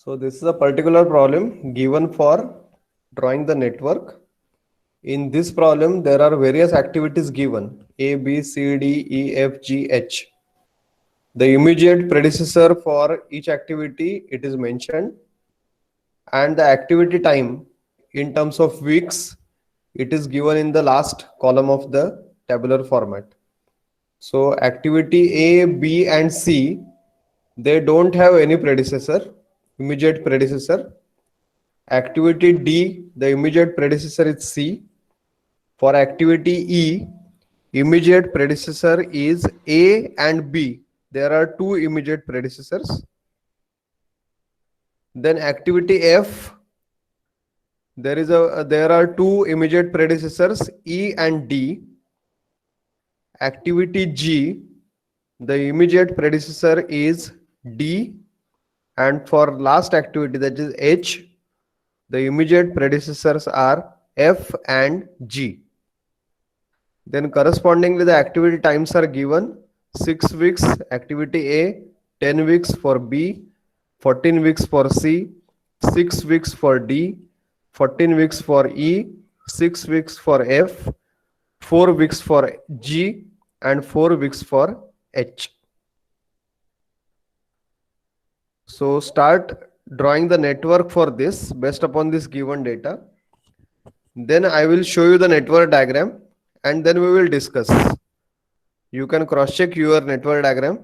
So this is a particular problem given for drawing the network. In this problem, there are various activities given A, B, C, D, E, F, G, H. The immediate predecessor for each activity it is mentioned, and the activity time in terms of weeks it is given in the last column of the tabular format. So activity A, B, and C, they don't have any predecessor, immediate predecessor. Activity D, the immediate predecessor is C. For activity E, immediate predecessor is A and B. There are two immediate predecessors. Then activity F, there are two immediate predecessors E and D. Activity G, the immediate predecessor is D, and for last activity, that is H, the immediate predecessors are F and G. Then correspondingly the activity times are given: 6 weeks activity A, 10 weeks for B, 14 weeks for C, 6 weeks for D, 14 weeks for E, 6 weeks for F, 4 weeks for G, and 4 weeks for H. So start drawing the network for this based upon this given data. Then I will show you the network diagram and then we will discuss. You can cross check your network diagram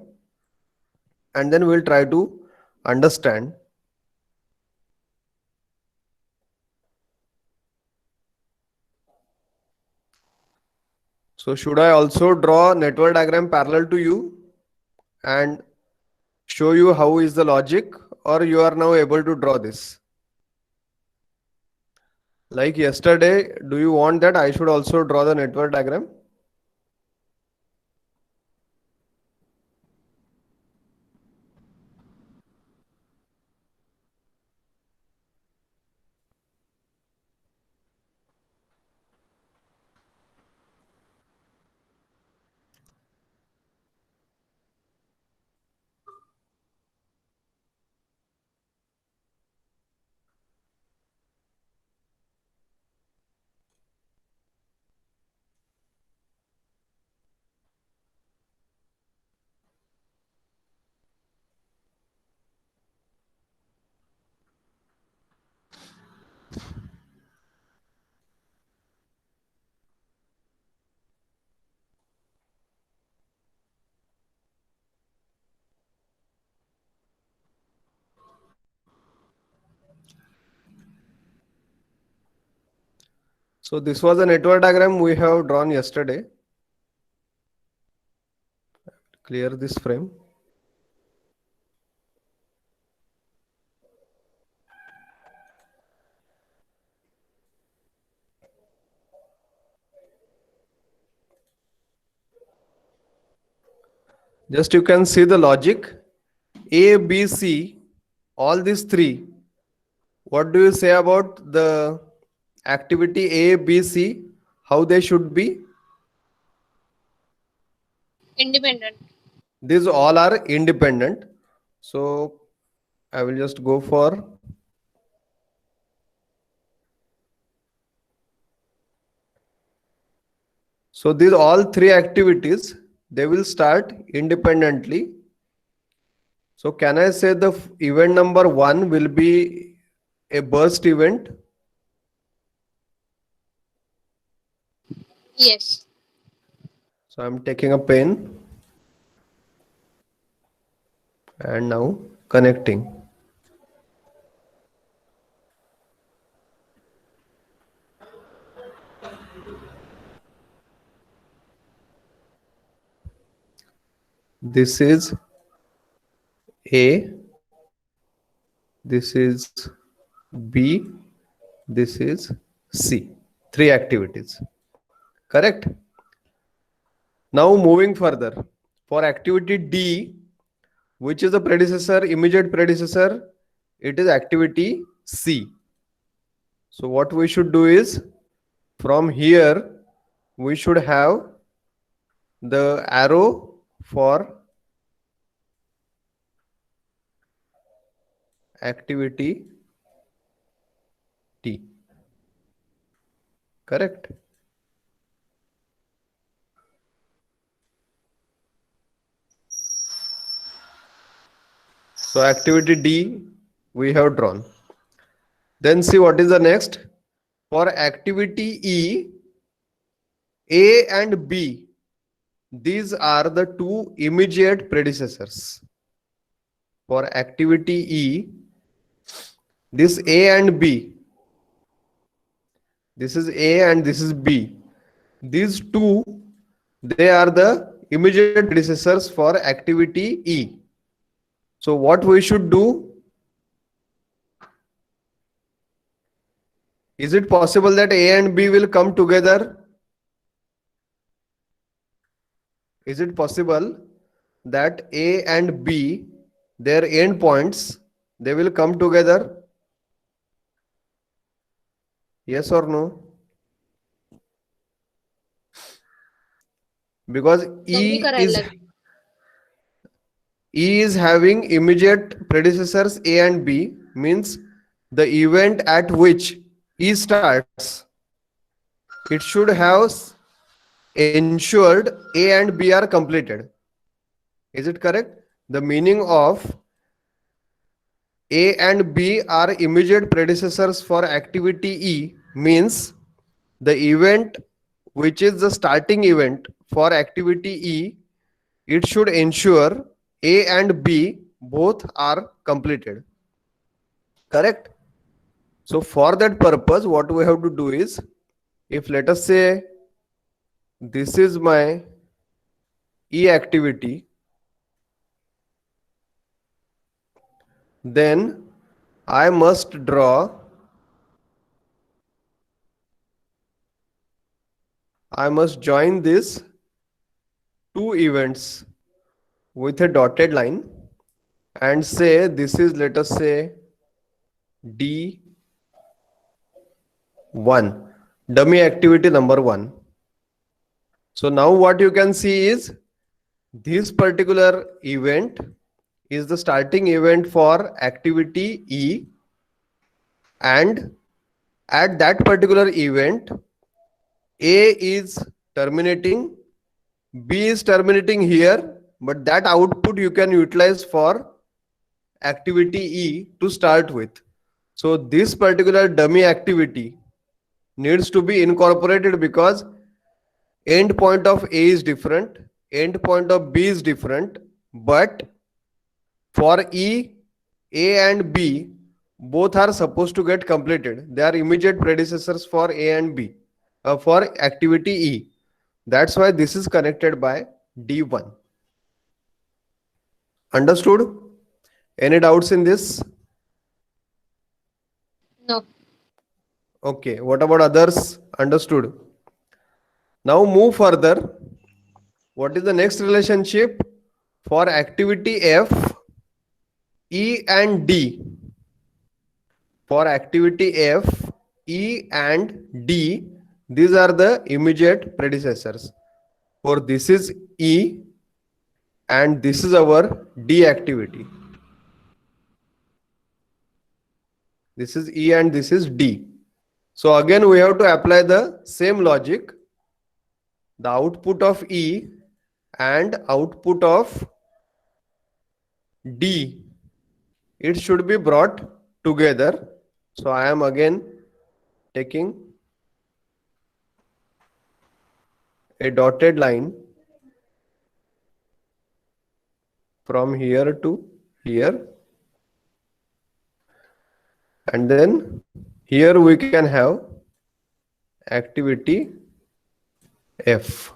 and then we'll try to understand. So should I also draw network diagram parallel to you and show you how is the logic, or you are now able to draw this? Like yesterday, do you want that I should also draw the network diagram? So this was a network diagram we have drawn yesterday. Clear this frame. Just you can see the logic. A, B, C, all these three. What do you say about the activity A, B, C? How they should be? Independent. These all are independent. So I will just go for. So these all three activities, they will start independently. So can I say the event number 1 will be a burst event? Yes. So I'm taking a pen and now connecting. This is A, this is B, this is C. Three activities. Correct? Now moving further. For activity D, which is the predecessor, immediate predecessor, it is activity C. So what we should do is, from here, we should have the arrow for activity T. Correct? So activity D we have drawn. Then see what is the next. For activity E, A and B, these are the two immediate predecessors. For activity E, this A and B, this is A and this is B. These two, they are the immediate predecessors for activity E. So what we should do? Is it possible that A and B will come together? Is it possible that A and B, their endpoints, they will come together? Yes or no? Because दोन्ही करायला लागेल. E is having immediate predecessors A and B, means the event at which E starts, it should have ensured A and B are completed. Is it correct? The meaning of A and B are immediate predecessors for activity E means the event which is the starting event for activity E, it should ensure A and B both are completed. Correct? So for that purpose, what we have to do is, if let us say this is my E activity, then I must join these two events with a dotted line and say this is, let us say, D1, dummy activity number 1. So now what you can see is this particular event is the starting event for activity E, and at that particular event A is terminating, B is terminating here, but that output you can utilize for activity E to start with. So this particular dummy activity needs to be incorporated because end point of A is different, end point of B is different, but for E, A and B both are supposed to get completed. They are immediate predecessors for A and B, for activity E. That's why this is connected by D1. Understood? Any doubts in this? No. Okay, what about others? Understood. Now move further. What is the next relationship? For activity F, E and D. For activity F, E and D, these are the immediate predecessors. For this is E and this is our D activity. This is E and this is D. So again we have to apply the same logic. The output of E and output of D, it should be brought together. So I am again taking a dotted line from here to here, and then here we can have activity F,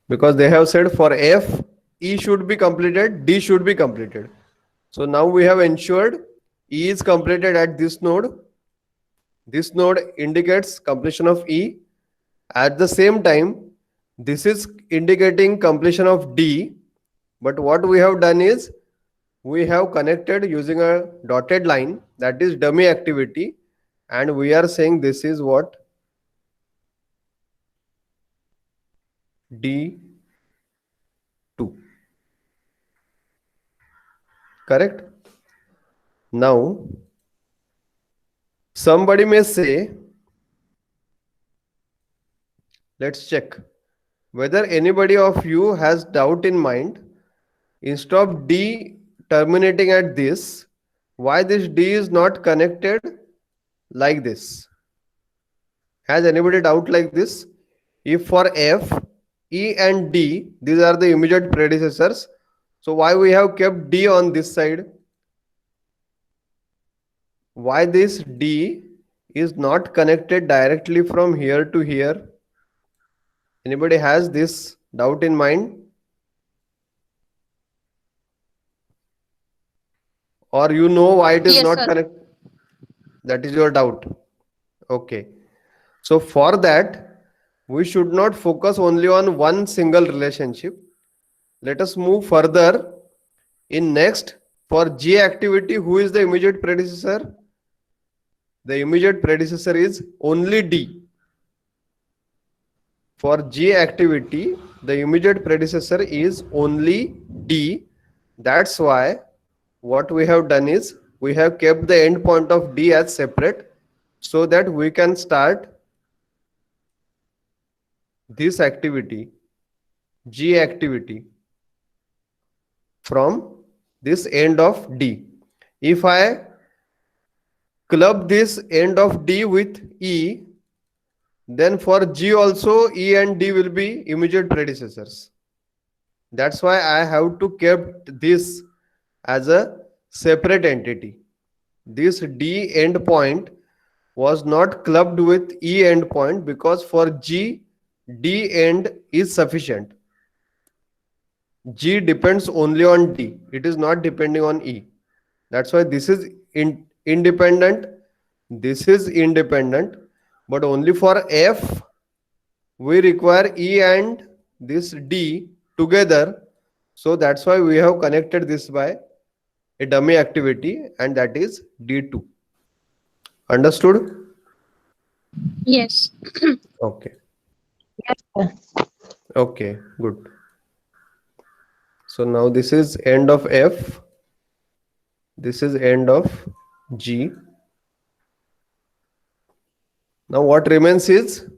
because they have said for F, E should be completed, D should be completed. So now we have ensured E is completed at this node. This node indicates completion of E. At the same time, this is indicating completion of D. But what we have done is we have connected using a dotted line, that is dummy activity, and we are saying this is what? D2. Correct? Now, somebody may say, let's check whether anybody of you has doubt in mind. Instead of D terminating at this, why this D is not connected like this? Has anybody doubt like this? If for F, E and D, these are the immediate predecessors. So why we have kept D on this side? Why this D is not connected directly from here to here? Anybody has this doubt in mind? Or you know why it is Yes, not sir. connected? That is your doubt. Okay. So for that, we should not focus only on one single relationship. Let us move further. In next, for G activity, who is the immediate predecessor? The immediate predecessor is only D. For G activity, the immediate predecessor is only D. That's why what we have done is we have kept the end point of D as separate so that we can start this activity, G activity, from this end of D. If I club this end of D with E, then for G also E and D will be immediate predecessors. That's why I have to kept this as a separate entity. This D endpoint was not clubbed with E endpoint because for G, D end is sufficient. G depends only on D. It is not depending on E. That's why this is independent. This is independent. But only for F, we require E and this D together. So that's why we have connected this by a dummy activity, and that is D2. Understood? Yes. Okay. Yes, sir. Okay, good. So now this is end of F. This is end of G. Now what remains is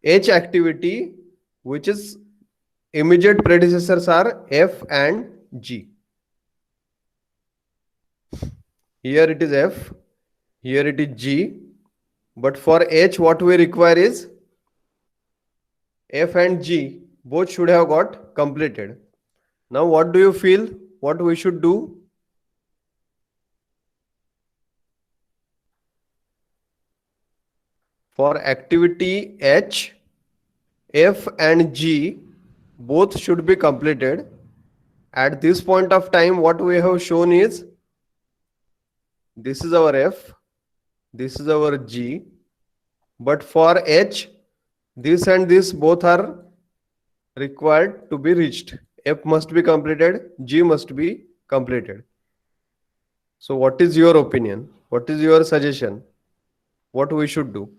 H activity, which is immediate predecessors are F and G. Here it is F, here it is G, but for H what we require is F and G both should have got completed. Now what do you feel what we should do? For activity H, F and G both should be completed. At this point of time, what we have shown is this is our F, this is our G, but for H, this and this both are required to be reached. F must be completed, G must be completed. So what is your opinion? What is your suggestion? What we should do?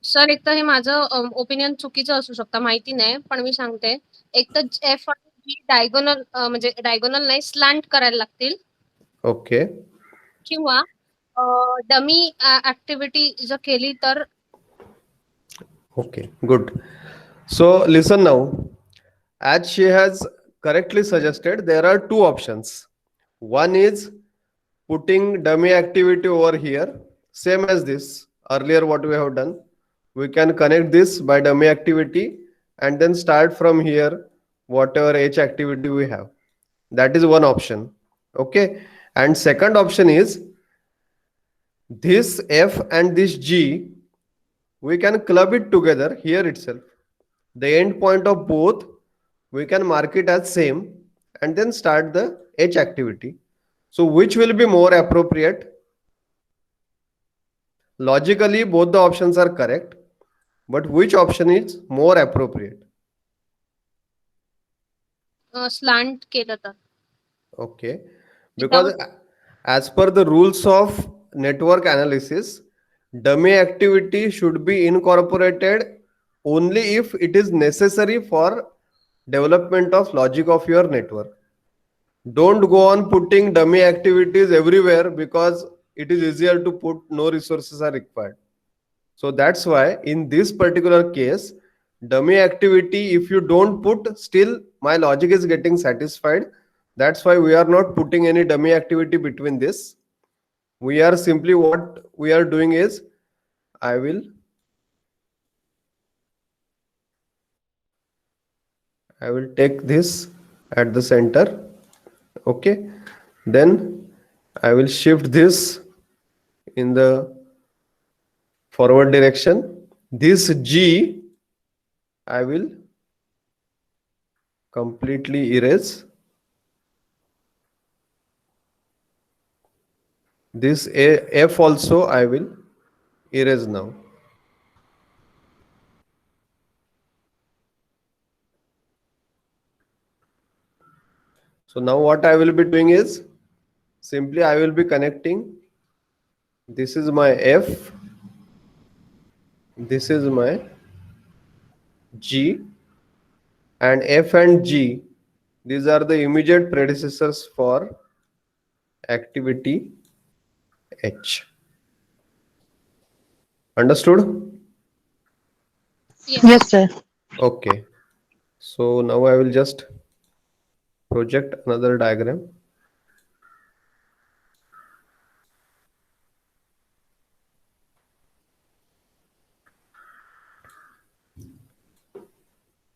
Sir एक तर हे माझं opinion चुकीचं असू शकतं, माहिती नाही, पण मी सांगते. एक तर एफ आणि जी डायगोनल म्हणजे डायगोनल नाही, स्लांट करायला लागतील. ओके. किंवा डमी ऍक्टिव्हिटी जर केली तर. Okay, good. So listen now. As she has correctly suggested, there are two options. One is putting dummy activity over here, same as this. Earlier, what we have done, we can connect this by dummy activity and then start from here, whatever H activity we have. That is one option. Okay. And second option is this F and this G, we can club it together here itself. The end point of both, we can mark it as same and then start the H activity. So which will be more appropriate? Logically, both the options are correct, but which option is more appropriate? Slant केलं तर. Okay, because as per the rules of network analysis, dummy activity should be incorporated only if it is necessary for development of logic of your network. Don't go on putting dummy activities everywhere because it is easier to put no resources are required. So that's why in this particular case, dummy activity, if you don't put, still my logic is getting satisfied. That's why we are not putting any dummy activity between this. We are simply, what we are doing is, I will take this at the center. Okay. Then I will shift this in the forward direction. This G I will completely erase. This F also I will erase now. So now what I will be doing is, simply I will be connecting. This is my F. This is my G. And F and G, these are the immediate predecessors for activity H. Understood? Yes, sir. Okay. So now I will just project another diagram.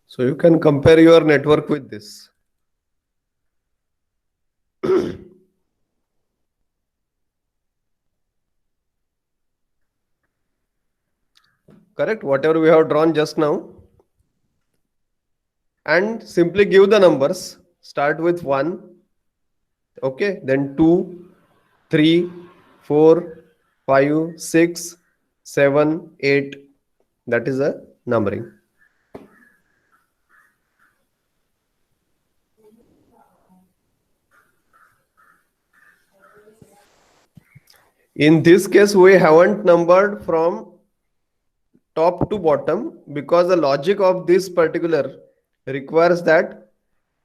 So you can compare your network with this. Correct? Whatever we have drawn just now. And simply give the numbers. Start with 1. Okay. Then 2, 3, 4, 5, 6, 7, 8. That is a numbering. In this case, we haven't numbered from top to bottom because the logic of this particular requires that,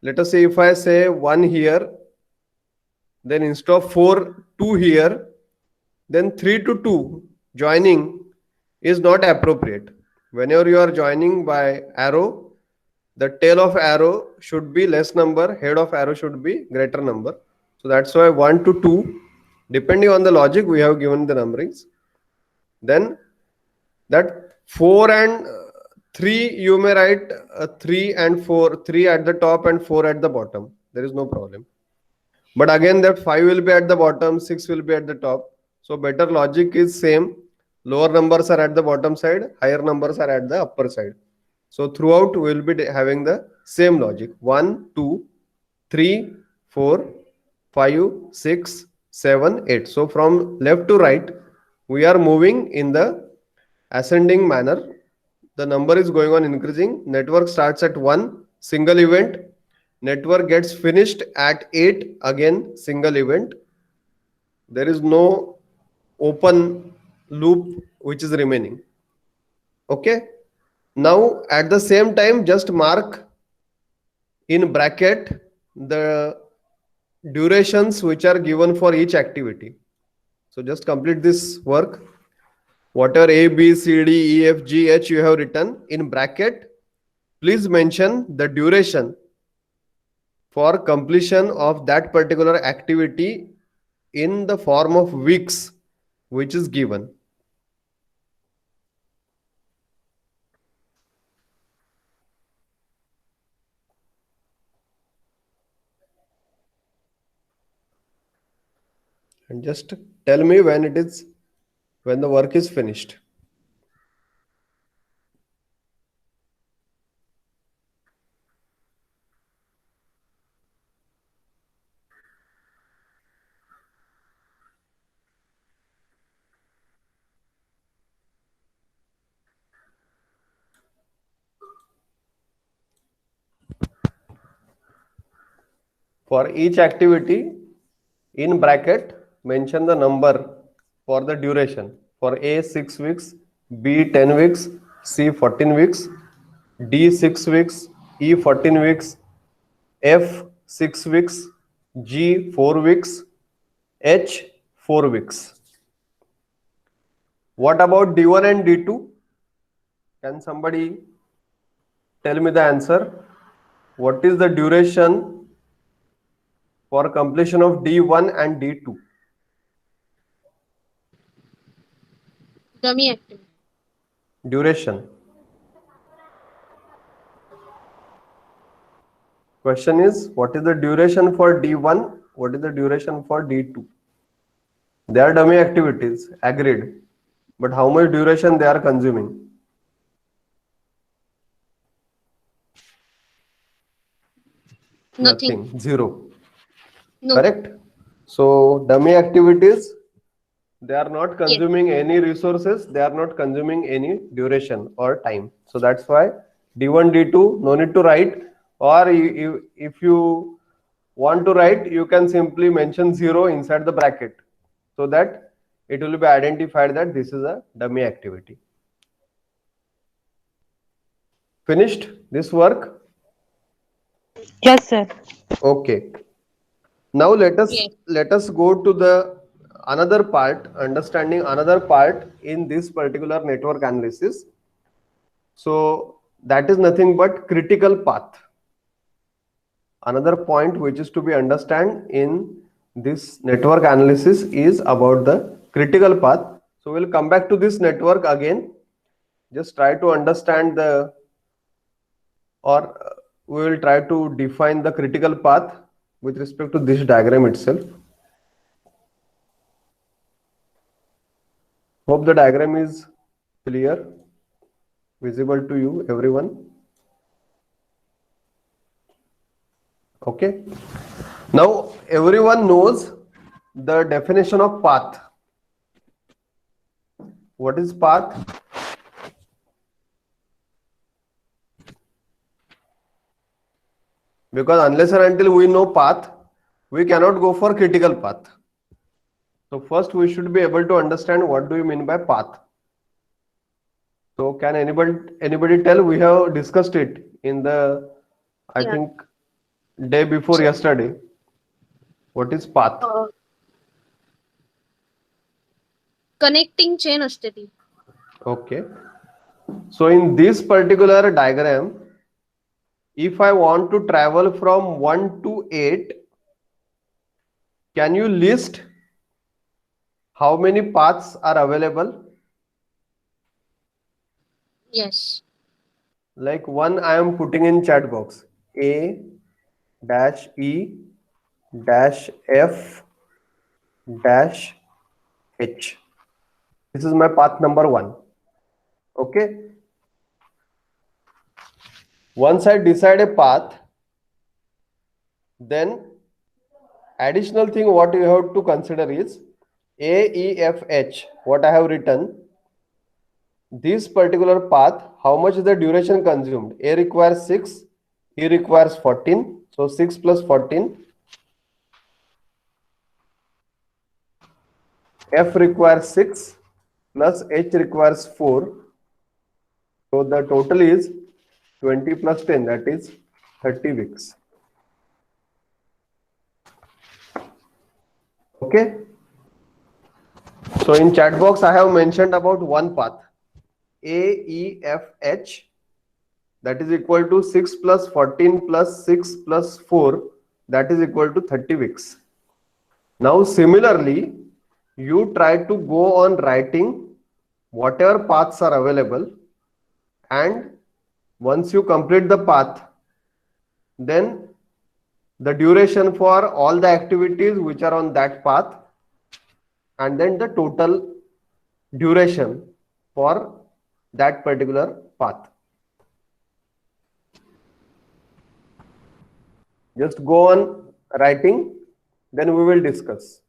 let us say if I say 1 here, then instead of 4, 2 here, then 3 to 2 joining is not appropriate. Whenever you are joining by arrow, the tail of arrow should be less number, head of arrow should be greater number. So that's why 1 to 2, depending on the logic, we have given the numberings. Then that 4 and 3, you may write 3 and 4, 3 at the top and 4 at the bottom. There is no problem. But again, that 5 will be at the bottom, 6 will be at the top. So better logic is same. Lower numbers are at the bottom side, higher numbers are at the upper side. So throughout we will be having the same logic. 1, 2, 3, 4, 5, 6, 7, 8. So from left to right, we are moving in the ascending manner. The number is going on increasing. Network starts at 1, single event. Network gets finished at 8, again single event. There is no open loop which is remaining. Okay. Now at the same time, just mark in bracket the durations which are given for each activity. So just complete this work. Whatever A, B, C, D, E, F, G, H you have written in bracket, please mention the duration for completion of that particular activity in the form of weeks which is given. And just tell me when the work is finished. For each activity, in bracket, mention the number for the duration. For A, 6 weeks, B, 10 weeks, C, 14 weeks, D, 6 weeks, E, 14 weeks, F, 6 weeks, G 4 weeks, H 4 weeks. What about D1 and D2? Can somebody tell me the answer? What is the duration for completion of D1 and D2? Dummy activity. Duration. Question is, what is the duration for D1? What is the duration for D2? They are dummy activities, agreed. But how much duration they are consuming? Nothing. Nothing, zero. No. Correct? So dummy activities, they are not Yes. consuming any resources, they are not consuming any duration or time. So that's why D1, D2, no need to write, or if you want to write, you can simply mention 0 inside the bracket so that it will be identified that this is a dummy activity. Finished this work? Yes, sir. Okay. Now Yes. let us go to the another part, understanding another part in this particular network analysis. So that is nothing but critical path. Another point which is to be understand in this network analysis is about the critical path. So we'll come back to this network again. Just try to understand the, or we will try to define the critical path with respect to this diagram itself. Hope the diagram is clear, visible to you, everyone. Okay. Now everyone knows the definition of path. What is path? Because unless and until we know path, we cannot go for critical path. So first we should be able to understand what do you mean by path. So can anybody tell? We have discussed it in the, I Yeah. think, day before yesterday. What is path? Connecting chain असते ती. Okay. So in this particular diagram, if I want to travel from 1 to 8, can you list how many paths are available? Yes. Like one I am putting in chat box. A dash E dash F dash H. This is my path number 1. Okay. Once I decide a path, then additional thing what you have to consider is A, E, F, H, what I have written. This particular path, how much is the duration consumed? A requires 6, E requires 14. So 6 plus 14. F requires 6 plus H requires 4. So the total is 20 plus 10, that is 30 weeks. Okay. So in chat box, I have mentioned about one path, AEFH, that is equal to 6 plus 14 plus 6 plus 4, that is equal to 30 weeks. Now similarly, you try to go on writing whatever paths are available, and once you complete the path, then the duration for all the activities which are on that path, and then the total duration for that particular path. Just go on writing, then we will discuss.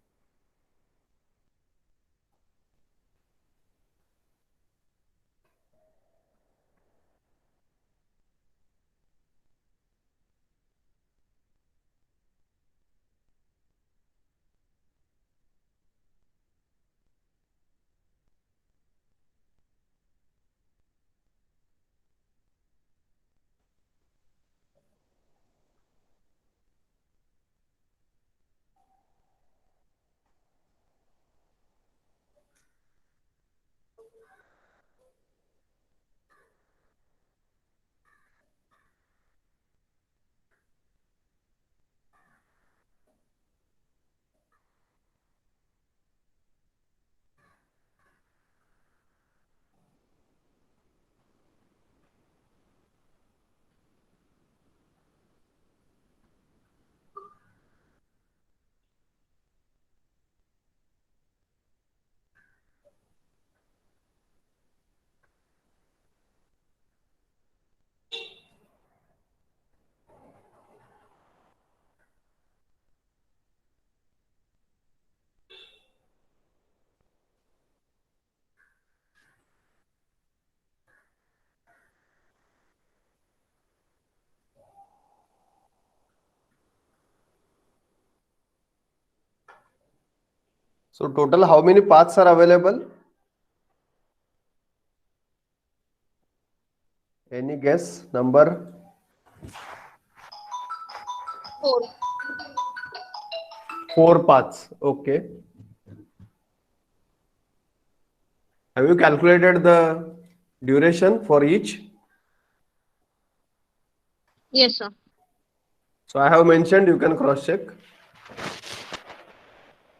So total how many paths are available? Any guess number? 4. 4 paths. Okay. Have you calculated the duration for each? Yes, sir. So I have mentioned, you can cross check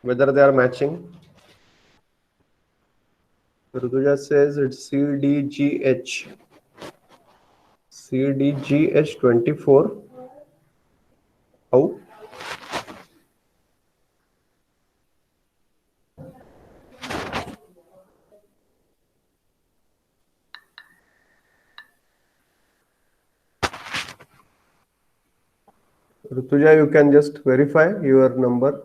whether they are matching. Rutuja says it's CDGH. CDGH 24. How? Rutuja, you can just verify your number.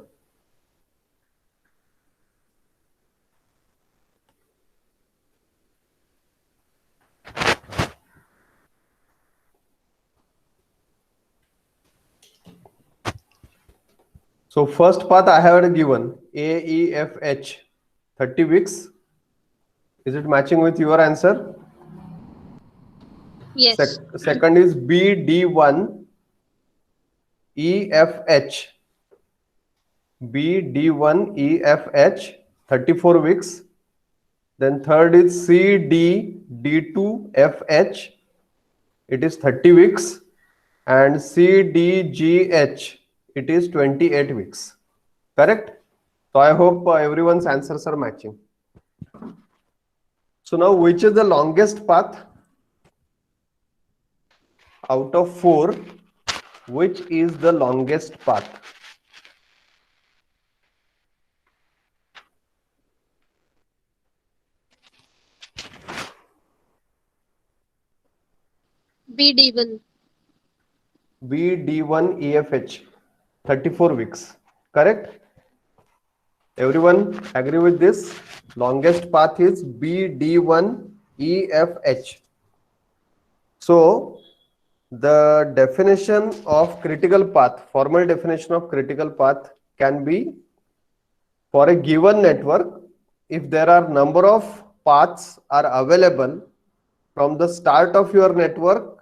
So first path I have given AEFH 30 weeks. Is it matching with your answer? Yes. Second is BD1 EFH. BD1 EFH 34 weeks. Then third is CDD2FH. It is 30 weeks. And CDGH, it is 28 weeks. Correct? So I hope everyone's answers are matching. So now which is the longest path? Out of 4, which is the longest path? BD1. BD1EFH 34 weeks. Correct? Everyone agree with this? Longest path is BD1EFH. So the definition of critical path, formal definition of critical path can be for a given network, if there are number of paths are available from the start of your network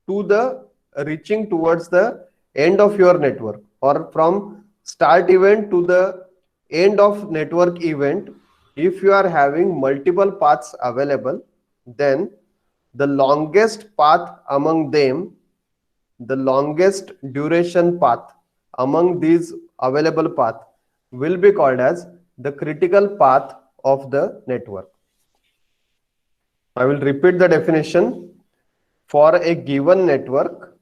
to the reaching towards the end of your network, or from start event to the end of network event, if you are having multiple paths available, then the longest path among them, the longest duration path among these available path will be called as the critical path of the network. I will repeat the definition. For a given network,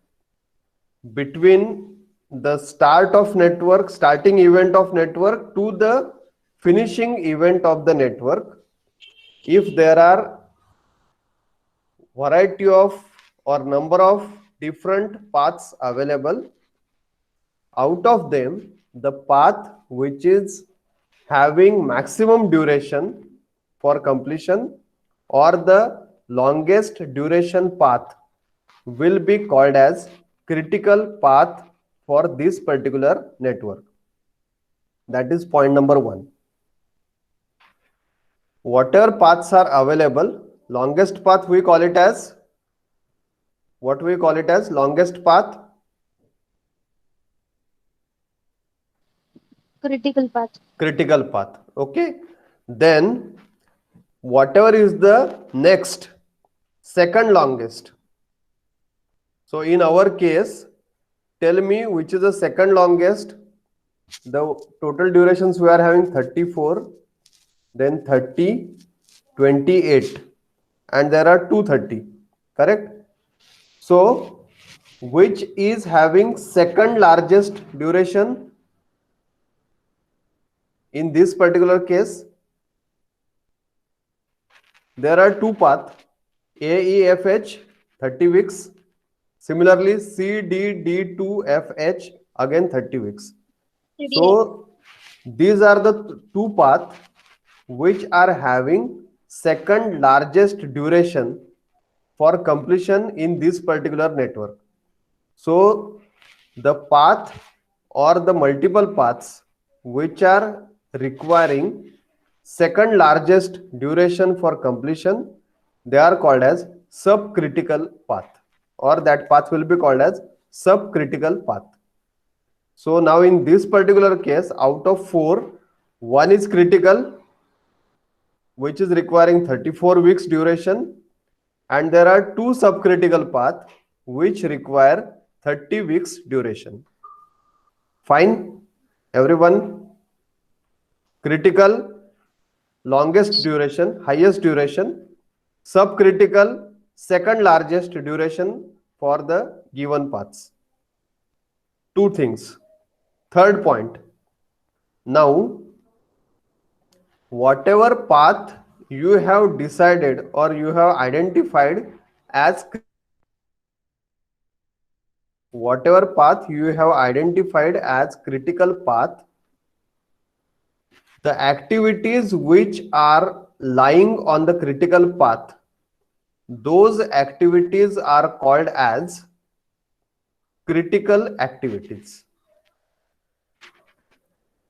between the start of network, starting event of network to the finishing event of the network, if there are variety of or number of different paths available, out of them the path which is having maximum duration for completion or the longest duration path will be called as critical path for this particular network. That is point number 1. Whatever paths are available, longest path we call it as, what we call it as longest path? Critical path. Critical path. Okay. Then whatever is the next second longest. So in our case, tell me which is the second longest. The total durations we are having 34, then 30, 28, and there are 230. Correct? So which is having second largest duration in this particular case? There are 2 paths, AEFH 30 weeks. Similarly, CDD2FH again 30 weeks. So these are the 2 paths which are having second largest duration for completion in this particular network. So the path or the multiple paths which are requiring second largest duration for completion, they are called as subcritical path, or that path will be called as subcritical path. So now in this particular case, out of 4, 1 is critical, which is requiring 34 weeks duration, and there are 2 subcritical paths which require 30 weeks duration. Fine, everyone? Critical, longest duration, highest duration; subcritical, second largest duration for the given paths. 2 things. Third point. Now, whatever path you have decided or you have identified as critical path, the activities which are lying on the critical path, those activities are called as critical activities.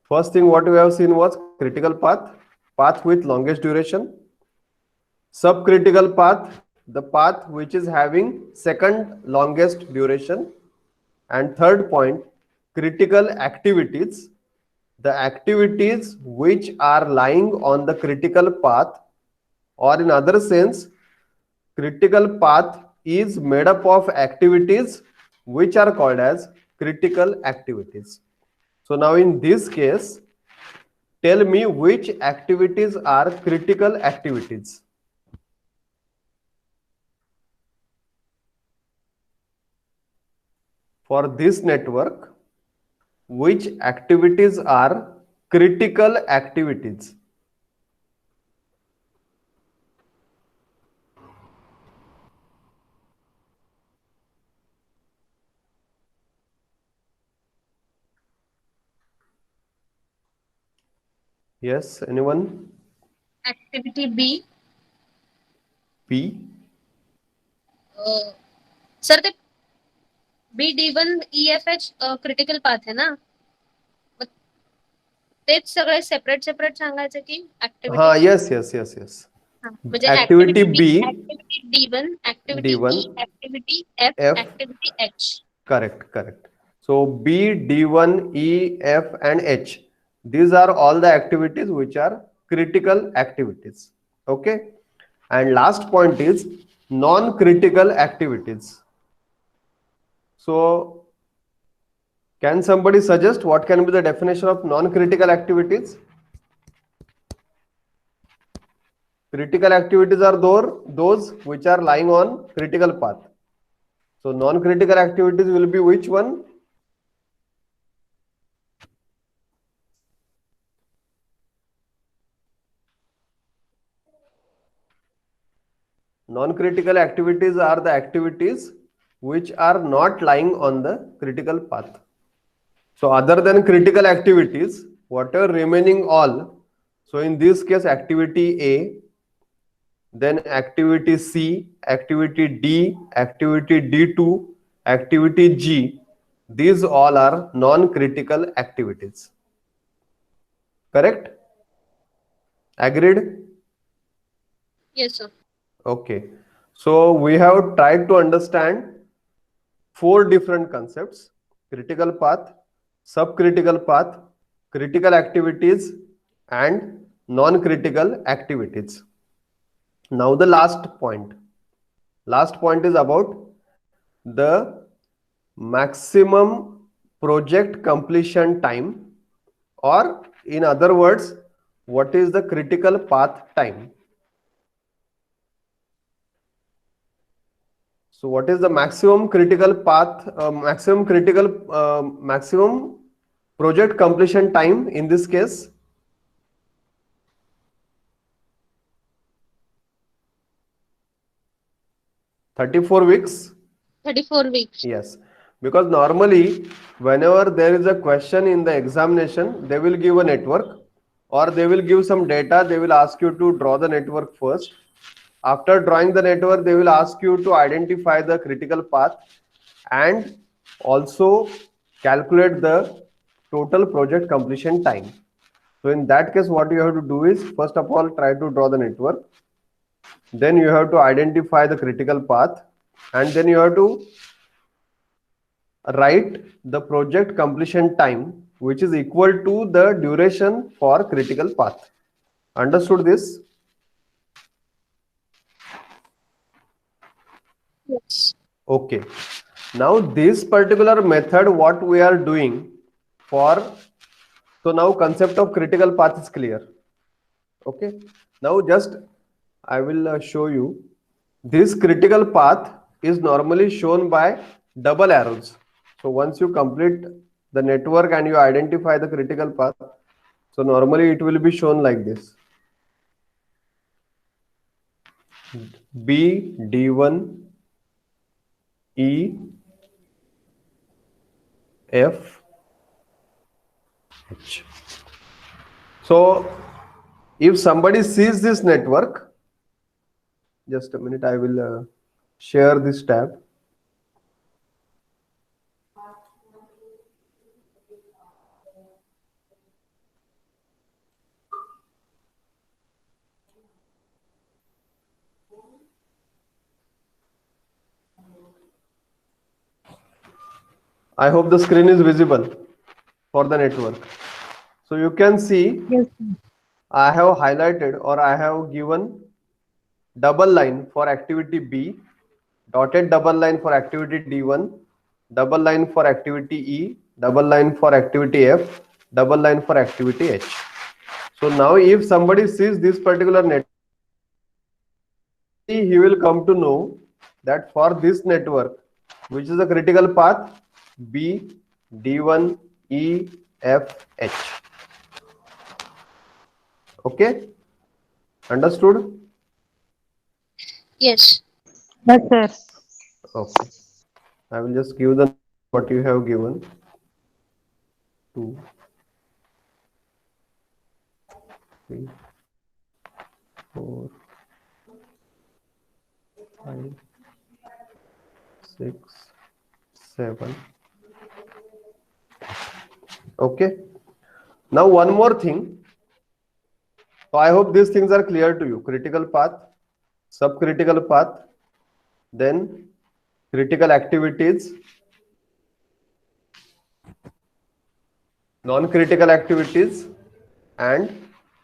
First thing what we have seen was critical path with longest duration; subcritical path, the path which is having second longest duration; and third point, critical activities, the activities which are lying on the critical path, or in other sense, critical path is made up of activities which are called as critical activities. So now in this case, tell me which activities are critical activities. For this network, which activities are critical activities? Yes, anyone? Activity B. P. Sir ते B-D1 EFH critical path आहे ना, मग तेच सगळे separate सांगायचं की activity? हाँ, yes. म्हणजे Activity B, activity D1, activity D1, E, activity F, F. Activity H. Correct. So B, D1, E, F and H, these are all the activities which are critical activities. Okay, and last point is non-critical activities. So can somebody suggest what can be the definition of non-critical activities? Critical activities are those which are lying on critical path. So non-critical activities will be which one? Non-critical activities are the activities which are not lying on the critical path. So other than critical activities, whatever remaining all, so in this case activity A, then activity C, activity D, activity D2, activity G, these all are non-critical activities. Correct? Agreed? Yes, sir. Okay. So we have tried to understand 4 different concepts: critical path, subcritical path, critical activities and non-critical activities. Now the last point is about the maximum project completion time, or in other words, what is the critical path time. So what is the maximum critical path, maximum project completion time in this case? (34 weeks). 34 weeks. Yes, because normally whenever there is a question in the examination, they will give a network or they will give some data. They will ask you to draw the network first. After drawing the network, they will ask you to identify the critical path and also calculate the total project completion time. So in that case, what you have to do is, first of all, try to draw the network. Then you have to identify the critical path, and then you have to write the project completion time, which is equal to the duration for critical path. Understood this? Yes. Okay. Now this particular method, what we are doing for, so now concept of critical path is clear. Okay. Now just I will show you. This critical path is normally shown by double arrows. So once you complete the network and you identify the critical path, so normally it will be shown like this. B, D1, E, F, H. So if somebody sees this network, just a minute, I will share this tab. I hope the screen is visible for the network. So you can see Yes, sir. I have highlighted, or I have given double line for activity B, dotted double line for activity D1, double line for activity E, double line for activity F, double line for activity H. So now if somebody sees this particular network, he will come to know that for this network, which is a critical path, B, D1, E, F, H. Okay, understood? Yes. Yes, sir. Okay, I will just give the what you have given. 2, 3, 4, 5, 6, 7. Okay. Now one more thing. So I hope these things are clear to you. Critical path, subcritical path, then critical activities, non-critical activities, and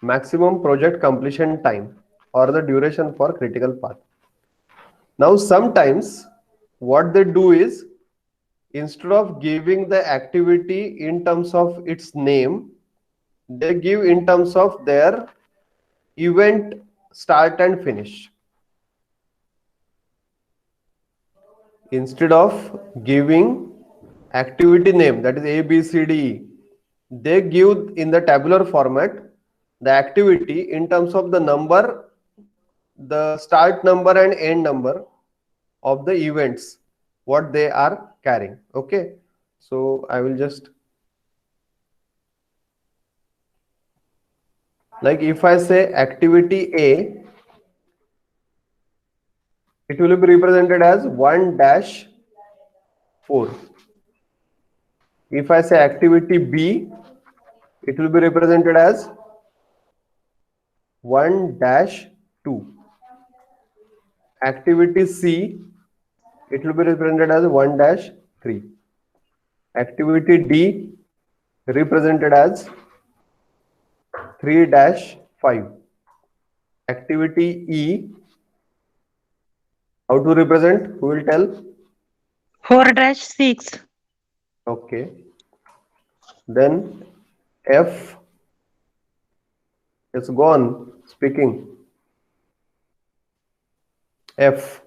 maximum project completion time, or the duration for critical path. Now sometimes what they do is, instead of giving the activity in terms of its name, they give in terms of their event start and finish. Instead of giving activity name, that is A, B, C, D, E, they give in the tabular format the activity in terms of the number, the start number and end number of the events, what they are carrying. Okay, so I will just, like if I say activity A, it will be represented as 1-4. If I say activity B, it will be represented as 1-2. Activity C, it will be represented as 1-3. Activity D, represented as 3-5. Activity E, how to represent? Who will tell? 4-6. Okay. Then F, it's gone speaking. F.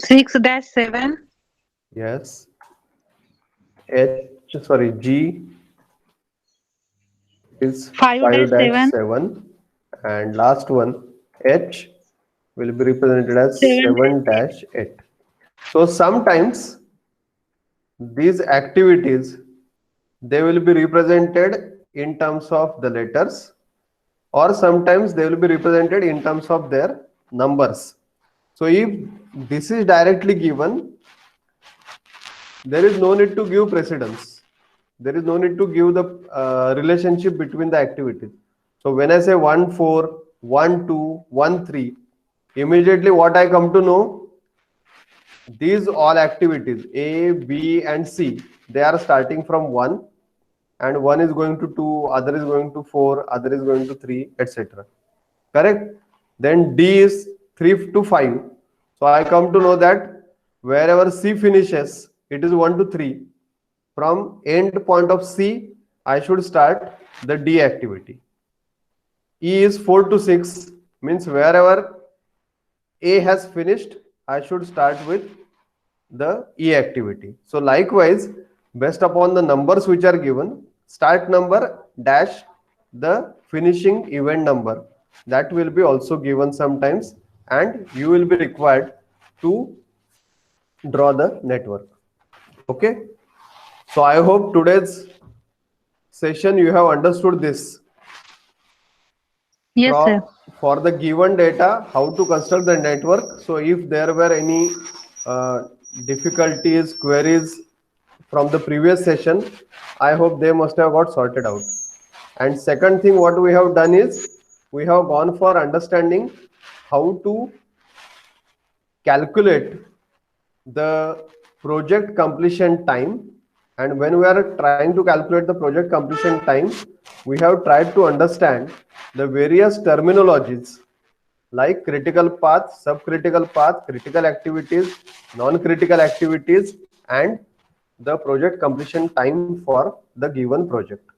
6-7. Yes. G is 5-7. 5-7, and last one H will be represented as 7-8. 7-8. So sometimes these activities, they will be represented in terms of the letters, or sometimes they will be represented in terms of their numbers. So if this is directly given, there is no need to give precedence. There is no need to give the relationship between the activities. So when I say 1, 4, 1, 2, 1, 3, immediately what I come to know, these all activities A, B, and C, they are starting from 1, and one is going to 2, other is going to 4, other is going to 3, etc. Correct? Then D is 3 to 5. So I come to know that wherever C finishes, it is 1 to 3. From end point of C, I should start the D activity. E is 4 to 6, means wherever A has finished, I should start with the E activity. So likewise, based upon the numbers which are given, start number dash the finishing event number, that will be also given sometimes, and you will be required to draw the network. Okay. So I hope today's session you have understood this. Yes, sir. For the given data, how to construct the network. So if there were any difficulties, queries from the previous session, I hope they must have got sorted out. And second thing what we have done is, we have gone for understanding how to calculate the project completion time. And when we are trying to calculate the project completion time, we have tried to understand the various terminologies like critical path, subcritical path, critical activities, non-critical activities, and the project completion time for the given project.